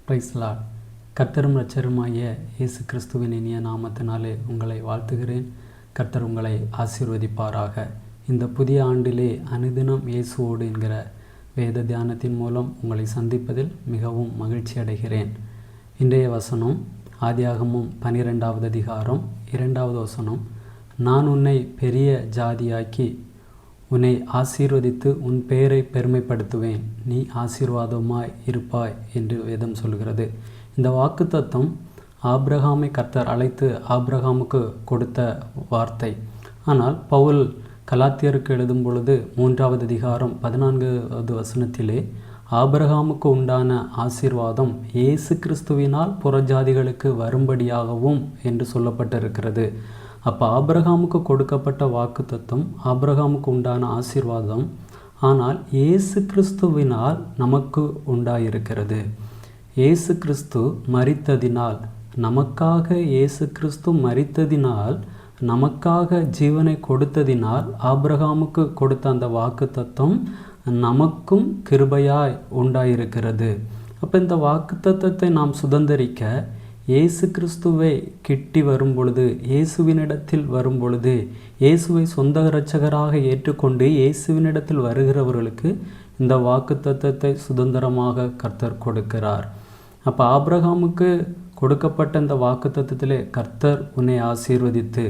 Price Lord. கர்த்தரும் இரட்சகருமாகிய இயேசு கிறிஸ்துவின் இனிய நாமத்தினாலே உங்களை வாழ்த்துகிறேன். கர்த்தர் உங்களை ஆசீர்வதிப்பாராக. இந்த புதிய ஆண்டிலே அனுதினம் இயேசுவோடு என்கிற வேத தியானத்தின் மூலம் உங்களை சந்திப்பதில் மிகவும் மகிழ்ச்சி அடைகிறேன். இன்றைய வசனம் ஆதியாகமம் 12வது அதிகாரம் 2வது வசனம். நான் உன்னை பெரிய ஜாதியாக்கி உன்னை ஆசீர்வதித்து உன் பெயரை பெருமைப்படுத்துவேன், நீ ஆசீர்வாதமாய் இருப்பாய் என்று வேதம் சொல்கிறது. இந்த வாக்குத்தத்தம் ஆபிரகாமை கர்த்தர் அழைத்து ஆபிரகாமுக்கு கொடுத்த வார்த்தை. ஆனால் பவுல் கலாத்தியருக்கு எழுதும் பொழுது 3வது அதிகாரம் 14வது வசனத்திலே ஆபிரகாமுக்கு உண்டான ஆசீர்வாதம் இயேசு கிறிஸ்துவினால் புறஜாதிகளுக்கு வரும்படியாகவும் என்று சொல்லப்பட்டிருக்கிறது. அப்போ ஆபிரகாமுக்கு கொடுக்கப்பட்ட வாக்குத்தத்தம், ஆபிரகாமுக்கு உண்டான ஆசீர்வாதம், ஆனால் இயேசு கிறிஸ்துவினால் நமக்கு உண்டாயிருக்கிறது. இயேசு கிறிஸ்து மரித்ததினால், நமக்காக இயேசு கிறிஸ்து மரித்ததினால், நமக்காக ஜீவனை கொடுத்ததினால் ஆபிரகாமுக்கு கொடுத்த அந்த வாக்குத்தத்தம் நமக்கும் கிருபையாய் உண்டாயிருக்கிறது. அப்போ இந்த வாக்குத்தத்தத்தை நாம் சுதந்தரிக்க இயேசு கிறிஸ்துவை கிட்டி வரும் பொழுது, இயேசுவினிடத்தில் வரும் பொழுது, இயேசுவை சொந்த இரட்சகராக ஏற்றுக்கொண்டு இயேசுவினிடத்தில் வருகிறவர்களுக்கு இந்த வாக்குத்தத்தத்தை சுதந்திரமாக கர்த்தர் கொடுக்கிறார். அப்போ ஆபிரகாமுக்கு கொடுக்கப்பட்ட இந்த வாக்குத்தத்தத்திலே கர்த்தர் உன்னை ஆசீர்வதித்து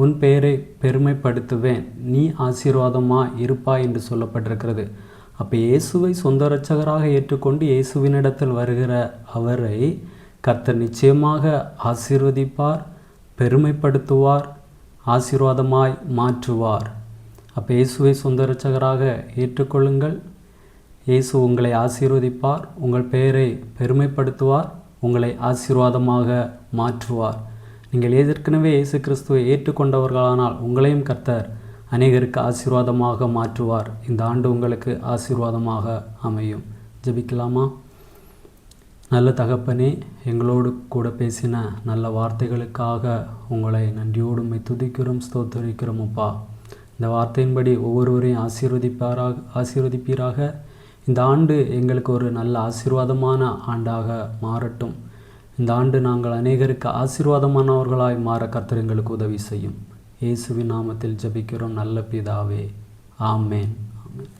உன் பெயரை பெருமைப்படுத்துவேன், நீ ஆசீர்வாதமாக இருப்பாய் என்று சொல்லப்பட்டிருக்கிறது. அப்போ இயேசுவை சொந்த இரட்சகராக ஏற்றுக்கொண்டு இயேசுவினிடத்தில் வருகிற அவரை கர்த்தர் நிச்சயமாக ஆசீர்வதிப்பார், பெருமைப்படுத்துவார், ஆசீர்வாதமாய் மாற்றுவார். அப்போ இயேசுவை சொந்த இரட்சகராக ஏற்றுக்கொள்ளுங்கள். இயேசு உங்களை ஆசீர்வதிப்பார், உங்கள் பெயரை பெருமைப்படுத்துவார், உங்களை ஆசீர்வாதமாக மாற்றுவார். நீங்கள் ஏற்கனவே இயேசு கிறிஸ்துவை ஏற்றுக்கொண்டவர்களானால் உங்களையும் கர்த்தர் அநேகருக்கு ஆசீர்வாதமாக மாற்றுவார். இந்த ஆண்டு உங்களுக்கு ஆசீர்வாதமாக அமையும். ஜெபிக்கலாமா? நல்ல தகப்பனே, எங்களோடு கூட பேசின நல்ல வார்த்தைகளுக்காக உங்களை நன்றியோடு துதிக்கிறோம், ஸ்தோத்தரிக்கிறோம் அப்பா. இந்த வார்த்தையின்படி ஒவ்வொருவரையும் ஆசீர்வதிப்பீராக. இந்த ஆண்டு எங்களுக்கு ஒரு நல்ல ஆசீர்வாதமான ஆண்டாக மாறட்டும். இந்த ஆண்டு நாங்கள் அநேகருக்கு ஆசீர்வாதமானவர்களாய் மாற கர்த்தர் எங்களுக்கு உதவி செய்யும். இயேசுவின் நாமத்தில் ஜெபிக்கிறோம் நல்ல பிதாவே, ஆமேன். ஆமேன்.